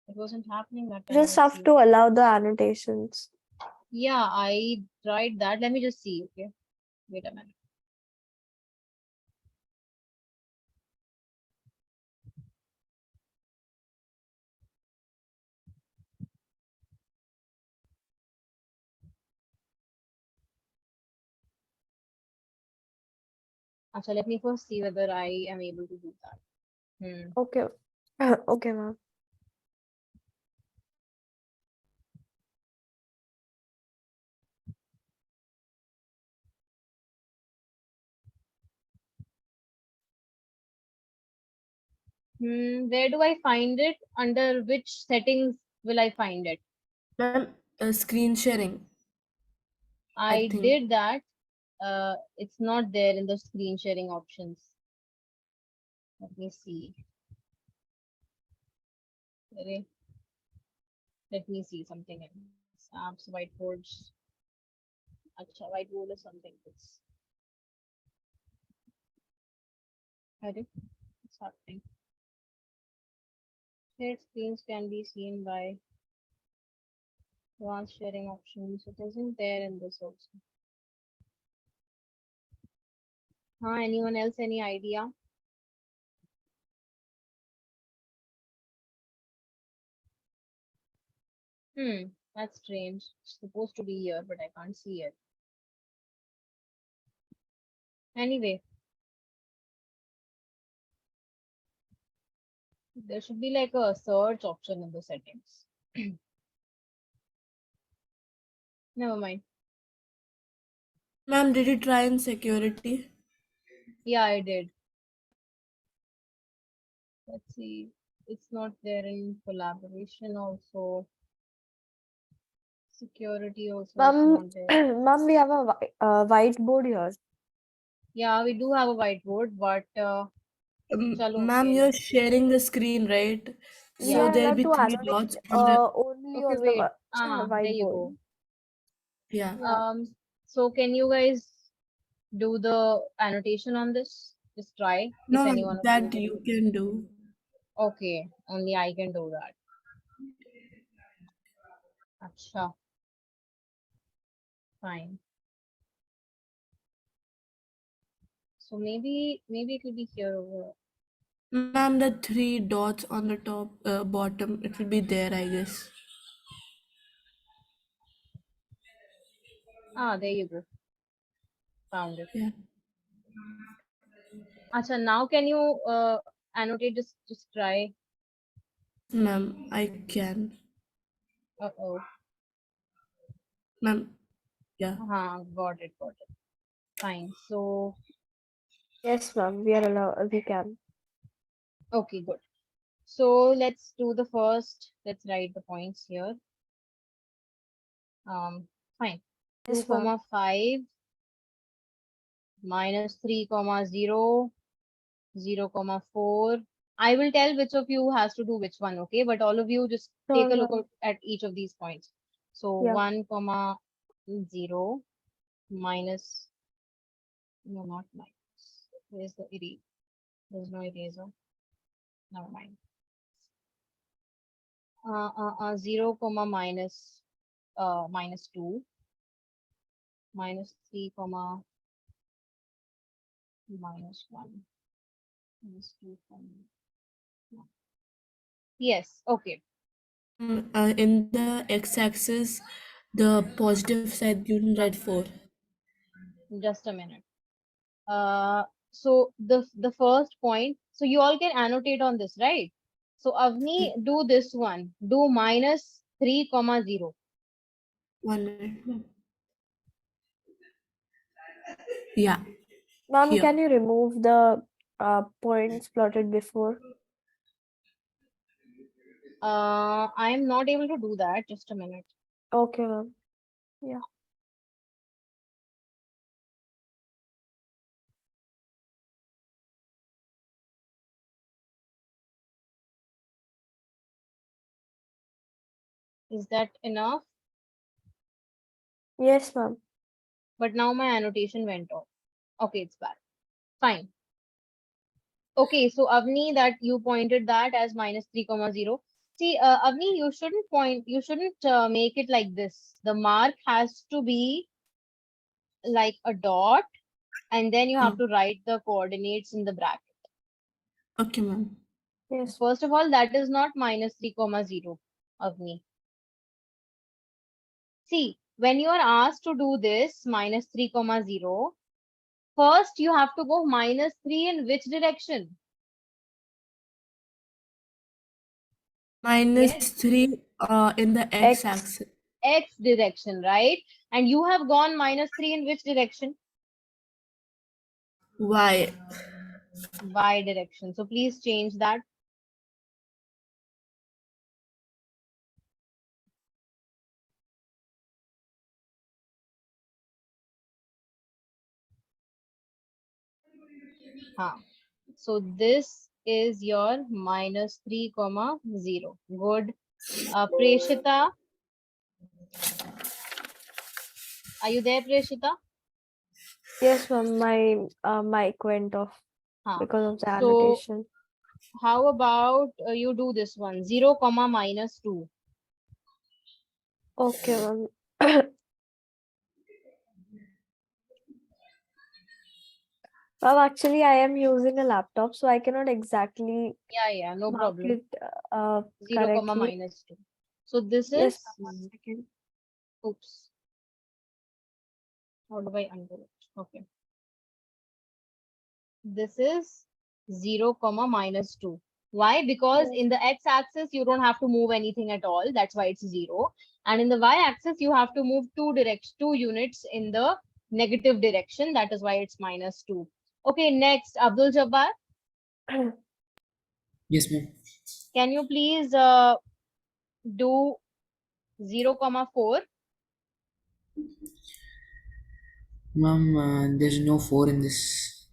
It wasn't happening that time. Just Let's have see to what- allow the annotations. Yeah, I tried that. Let me just see. Okay, wait a minute. Acha, let me first see whether I am able to do that. Okay. Okay, ma'am. Where do I find it? Under which settings will I find it? Ma'am, screen sharing. I think. did that. It's not there in the screen sharing options. Let me see. Okay. Let me see something else. Apps, whiteboards. Acha, whiteboard is something else. Arey, what's happening? Shared screens can be seen by advanced sharing options. It isn't there in this also. Anyone else? Any idea? That's strange. It's supposed to be here, but I can't see it. Anyway, there should be like a search option in the settings. Never mind. Ma'am, did you try in security? Yeah, I did. Let's see. It's not there in collaboration also. Security also is Ma'am, not there. ma'am, we have a whiteboard here. Yeah, we do have a whiteboard, but chalo, Ma'am, okay, you're let's see. sharing the screen, right? We So Yeah. are there'll allowed be to three annotate dots on the only Okay, on wait. the There you whiteboard. go. yeah. Yeah. So can you guys do the annotation on this? Just try if No, anyone of you that can you do. can do. Okay, only I can do that. Acha. Fine. So maybe it will be here over. Ma'am, the three dots on the top, bottom, it will be there, I guess. There you go. Found it. Yeah. Acha, now can you annotate? Just try. Ma'am, I can. Uh-oh. Ma'am, yeah. Got it. Fine. So Yes, ma'am. We are allowed. We can. okay, good. So let's do the first. Let's write the points here. Fine. 2, Yes, ma'am. 5 minus 3, 0, 0, 4. I will tell which of you has to do which one, okay? But all of you just take Sure, a look ma'am. at each of these points. So Yeah. 1, 0 minus, no, not minus. Where's the eraser? There's no eraser. Never mind. 0, minus 2, minus 3, minus 1, minus 2, yes, okay. In the x-axis, the positive side, you can write 4. Just a minute. So the first point, so you all can annotate on this, right? So Avni, do this one. Do minus 3, 0. 1 minute, ma'am. Yeah. Ma'am, Here. can you remove the points plotted before? I am not able to do that. Just a minute. Okay, ma'am. Yeah. Is that enough? Yes, ma'am. But now my annotation went off. Okay, it's back. Fine. Okay, so Avni, that you pointed that as minus 3 comma 0. See, Avni, you shouldn't make it like this. The mark has to be like a dot, and then you have to write the coordinates in the bracket. Okay, ma'am. Yes. First of all, that is not minus 3 comma 0, Avni. See, when you are asked to do this minus 3 comma 0, first you have to go minus 3 in which direction? Minus Yes, 3 in the X. x-axis. X direction, right? And you have gone minus 3 in which direction? Y. Y direction. So please change that. Huh. So this is your minus 3 comma 0. Good. Preshita, are you there, Preshita? Yes, ma'am. My mic went off Huh. because of the So annotation. how about you do this one 0 comma minus 2? Okay, ma'am. Ma'am, actually, I am using a laptop, so I cannot exactly Yeah, no mark problem. it 0 comma correctly. minus 2. So this Yes, is, ma'am. 1 second. oops, how do I undo it? Okay. This is 0 comma minus 2. Why? Because Yes. in the x-axis, you don't have to move anything at all. That's why it's 0. And in the y-axis, you have to move 2 units in the negative direction. That is why it's minus 2. Okay, next, Abdul Jabbar, Yes, ma'am. can you please do 0 comma 4? Ma'am, there's no 4 in this.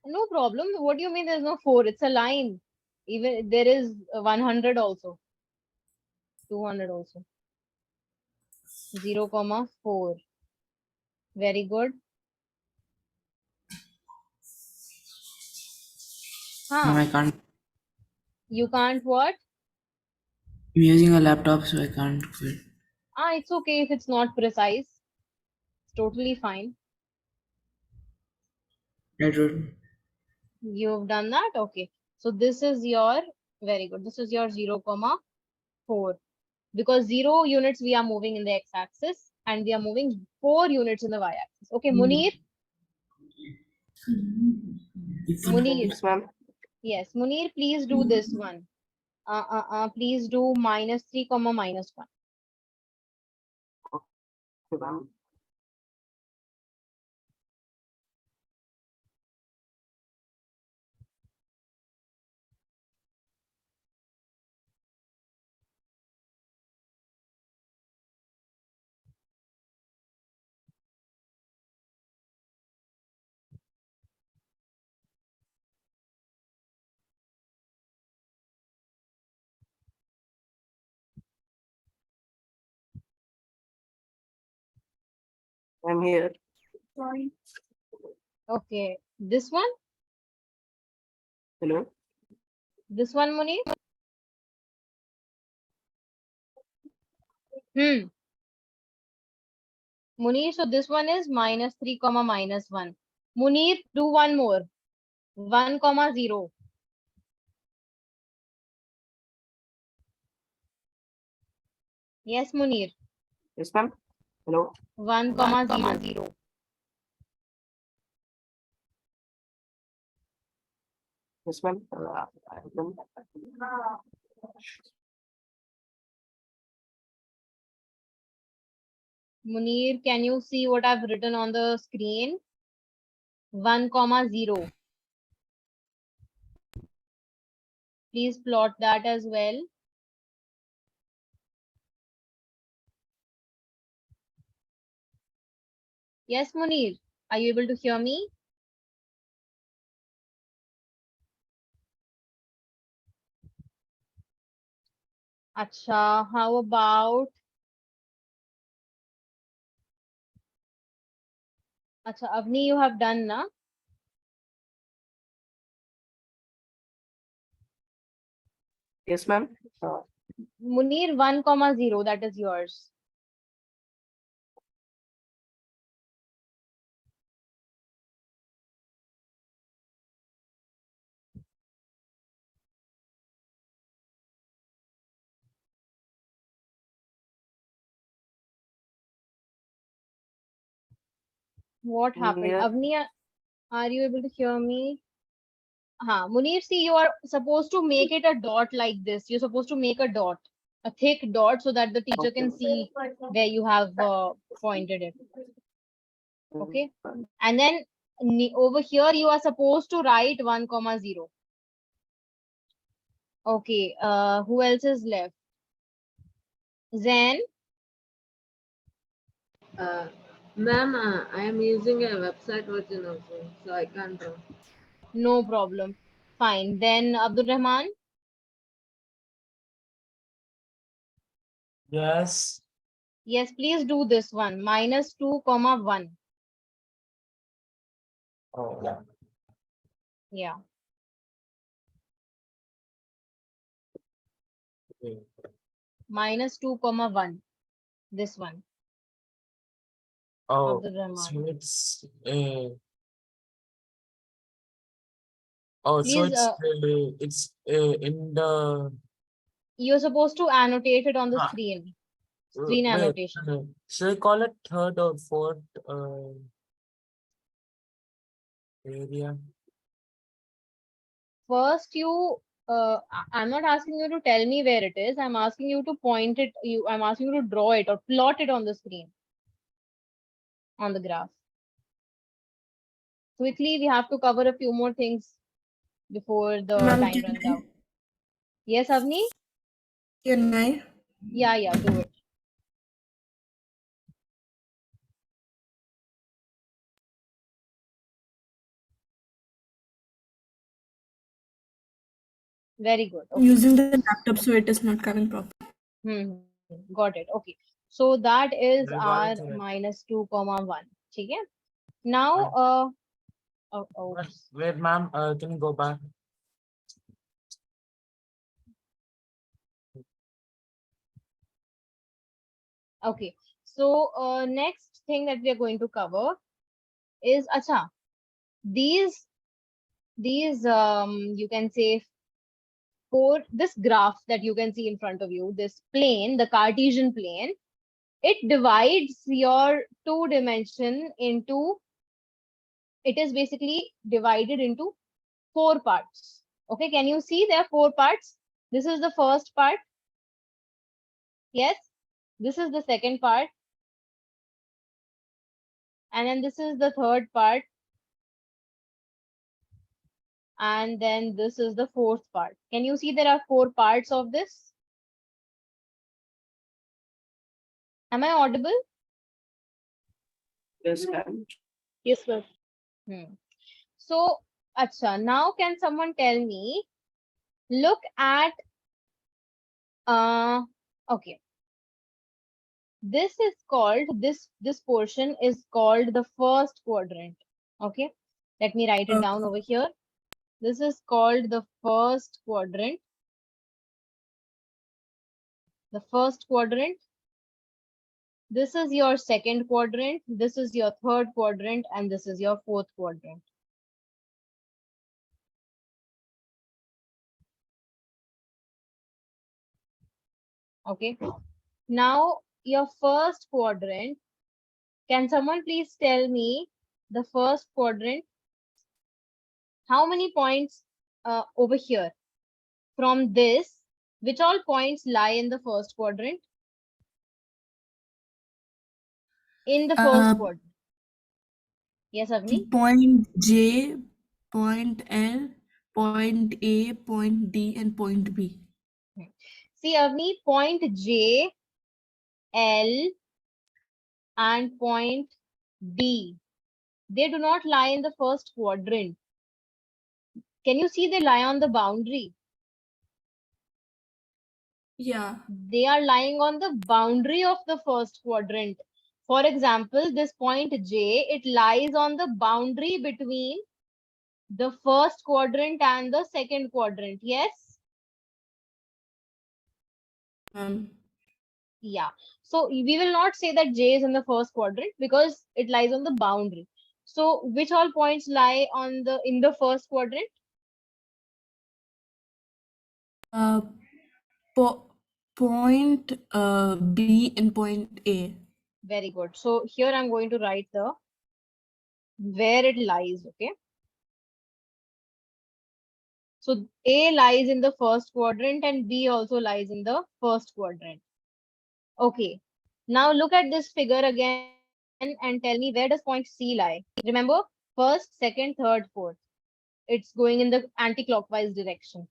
No problem. What do you mean there's no 4? It's a line. Even there is 100 also, 200 also. 0 comma 4. Very good. Ma'am, Huh. I can't. You can't what? I'm using a laptop, so I can't quit. It's okay if it's not precise. It's totally fine. Right, right. You've done that? Okay. So this is your, very good. This is your 0 comma 4. Because 0 units we are moving in the x-axis and we are moving 4 units in the y-axis. Okay, Munir? Munir. Yes, ma'am. Yes, Munir, please do this one. Please do minus 3 comma minus 1. Okay, ma'am. I'm here. Okay. This one? Hello. This one, Munir? Munir, so this one is minus 3 comma minus 1. Munir, do one more. 1 comma 0. Yes, Munir. Yes, ma'am. Hello. 1 comma 0. Yes, ma'am. Munir, can you see what I've written on the screen? 1 comma 0. Please plot that as well. Yes, Munir. Are you able to hear me? Acha, how about Acha, Avni, you have done, na? Yes, ma'am. Munir 1,0, that is yours. What happened? Near. Avni, are you able to hear me? Munir, see, you are supposed to make it a dot like this. You're supposed to make a dot, a thick dot, so that the teacher Okay. can see where you have pointed it. Okay. And then over here, you are supposed to write 1,0. Okay. Who else is left? Zen. Ma'am, I am using a website version also, so I can't draw. No problem. Fine. Then Abdul Rahman. Yes. Yes, please do this one. -2, 1. Oh, yeah. Yeah. Okay. -2, 1. This one. Oh, Abdul Rahman. so it's oh, so Please, it's in the you're supposed to annotate it on the ah, screen. Screen wait. annotation. Should I call it third or fourth area? First, I'm not asking you to tell me where it is. I'm asking you to point it. I'm asking you to draw it or plot it on the screen, on the graph. Quickly, we have to cover a few more things before the Ma'am, time runs out. Yes, Avni? can I? Yeah, do it. Very good. I'm Okay. using the laptop, so it is not coming properly. Got it. Okay. So that is I got our it correct. -2, 1. Okay. Now, Wait, ma'am, can you go back? okay. So next thing that we are going to cover is acha. These you can say for this graph that you can see in front of you, this plane, the Cartesian plane, it divides your two dimension into, it is basically divided into 4 parts. Okay, can you see there are 4 parts? This is the first part. Yes, this is the second part. And then this is the third part. And then this is the fourth part. Can you see there are 4 parts of this? Am I audible? Yes, ma'am. Yes, ma'am. So, acha, now can someone tell me, look at, okay. This is called, this portion is called the first quadrant. Okay. Let me write it down over here. This is called the first quadrant. The first quadrant. This is your second quadrant. This is your third quadrant. And this is your fourth quadrant. Okay. Now, your first quadrant. Can someone please tell me the first quadrant? How many points over here? From this, which all points lie in the first quadrant? In the first quadrant. Yes, Avni? Point J, point L, point A, point D, and point B. See, Avni, point J, L, and point D. They do not lie in the first quadrant. Can you see they lie on the boundary? Yeah. They are lying on the boundary of the first quadrant. For example, this point J, it lies on the boundary between the first quadrant and the second quadrant. Yes? Yeah. So we will not say that J is in the first quadrant because it lies on the boundary. So which all points lie on the in the first quadrant? Po point B and point A. Very good. So here I'm going to write the where it lies. Okay. So A lies in the first quadrant and B also lies in the first quadrant. Okay. Now look at this figure again and tell me, where does point C lie? Remember, first, second, third, fourth. It's going in the anti-clockwise direction.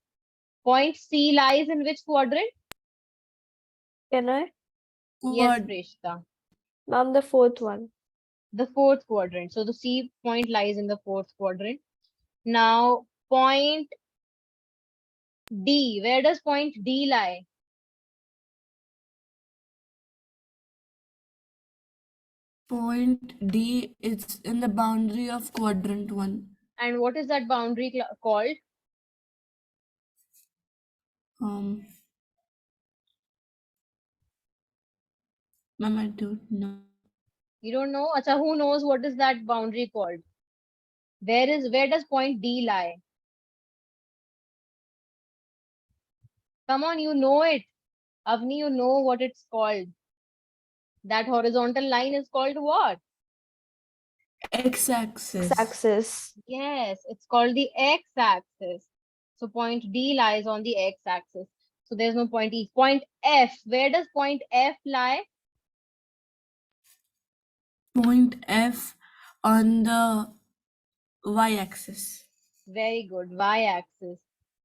Point C lies in which quadrant? Can I? Yes, Quad Preshita. Ma'am, the fourth one. The fourth quadrant. So the C point lies in the fourth quadrant. Now, point D. Where does point D lie? point D is in the boundary of quadrant 1. And what is that boundary called? Ma'am, I don't know. You don't know? Acha, who knows what is that boundary called? Where does point D lie? Come on, you know it. Avni, you know what it's called. That horizontal line is called what? X-axis. X-axis. Yes, it's called the x-axis. So point D lies on the x-axis. So there's no point E. Point F. Where does point F lie? Point F on the y-axis. Very good. Y-axis.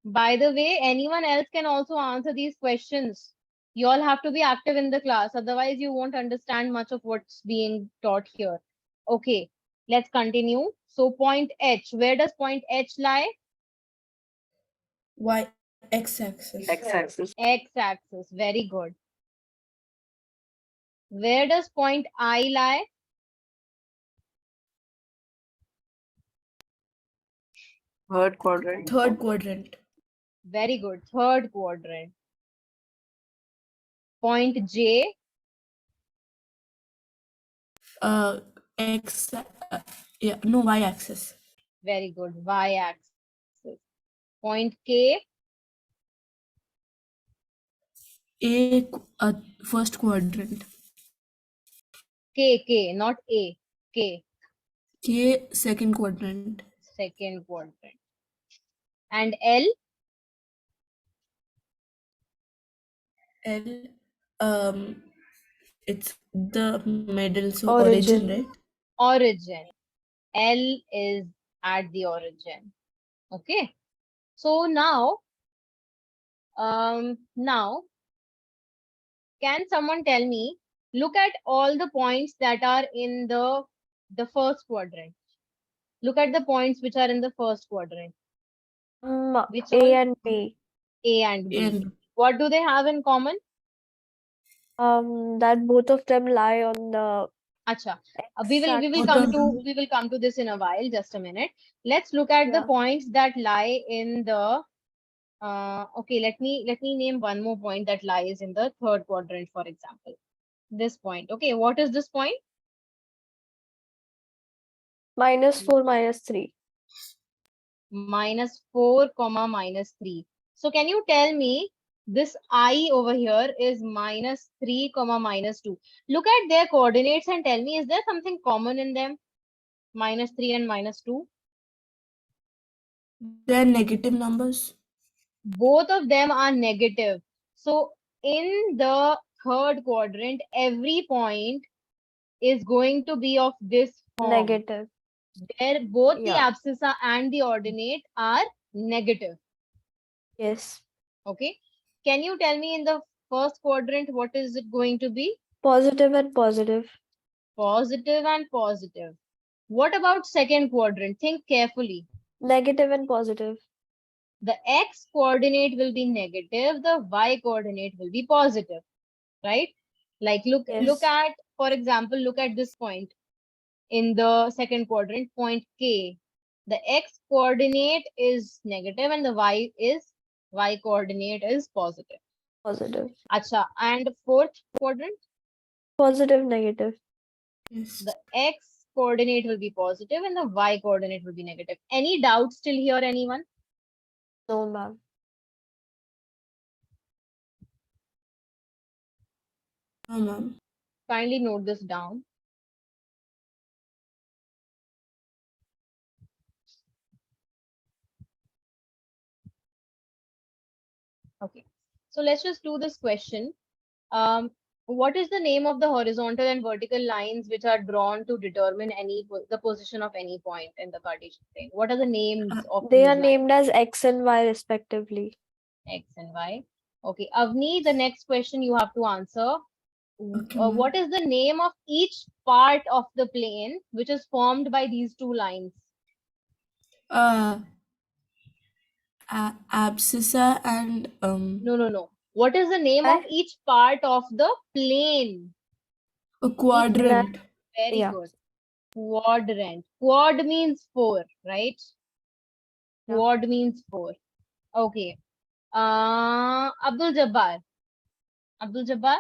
By the way, anyone else can also answer these questions. You all have to be active in the class. Otherwise, you won't understand much of what's being taught here. Okay, let's continue. So point H. Where does point H lie? Y-x-axis. X-axis. X-axis. Very good. Where does point I lie? Third quadrant. Third quadrant. Very good. Third quadrant. Point J. X. Yeah, no, y-axis. Very good. Y-axis. Point K. A, first quadrant. K, not A. K. K, second quadrant. Second quadrant. And L. L, it's the middle, so Origin. right? Origin. L is at the origin. Okay. So now, can someone tell me, look at all the points that are in the first quadrant. Look at the points which are in the first quadrant. Which A all? and B. A and B. And What do they have in common? That both of them lie on the Acha. We X-axis. will come to this in a while. Just a minute. Let's look at the Yeah. points that lie in the. Okay, let me name one more point that lies in the third quadrant, for example. This point. Okay, what is this point? -4, -3. -4, -3. So can you tell me this I over here is -3, -2. Look at their coordinates and tell me, is there something common in them? -3 and -2. they're negative numbers. Both of them are negative. So in the third quadrant, every point is going to be of this form, Negative. where both the Yeah. abscissa and the ordinate are negative. Yes. Okay. Can you tell me in the first quadrant, what is it going to be? Positive and positive. Positive and positive. What about second quadrant? Think carefully. Negative and positive. the x coordinate will be negative, the y coordinate will be positive, right? Like look Yes. at, for example, look at this point in the second quadrant, point K. The x coordinate is negative and the y coordinate is positive. Positive. Acha, and fourth quadrant, Positive, negative. Yes. the x coordinate will be positive and the y coordinate will be negative. Any doubts still here, anyone? No, ma'am. No, ma'am. Kindly note this down. Okay, so let's just do this question. What is the name of the horizontal and vertical lines which are drawn to determine the position of any point in the Cartesian plane? What are the names of They these are lines? named as X and Y respectively. X and Y. Okay, Avni, the next question you have to answer. Okay, ma'am. What is the name of each part of the plane which is formed by these two lines? Abscissa and No. What is the name of Why? each part of the plane? a quadrant. Very Yeah. good. Quadrant. Quad means 4, right? Yeah. Quad means 4. Okay. Abdul Jabbar. Abdul Jabbar?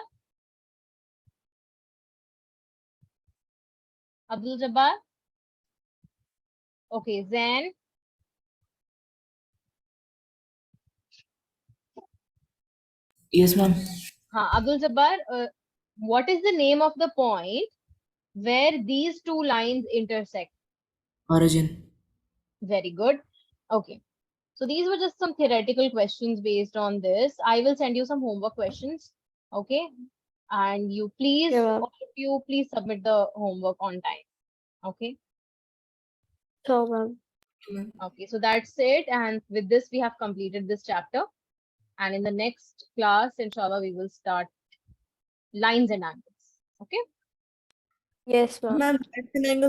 Abdul Jabbar? Okay, Zain. Yes, ma'am. Abdul Jabbar, what is the name of the point where these two lines intersect? Origin. Very good. Okay. So these were just some theoretical questions based on this. I will send you some homework questions. Okay. And you please, Yeah, ma'am. all of you, please submit the homework on time. Okay. So, ma'am. Okay. So that's it. And with this, we have completed this chapter. And in the next class, inshallah, we will start lines and angles. Okay. Yes, ma'am. Ma'am, that's an angle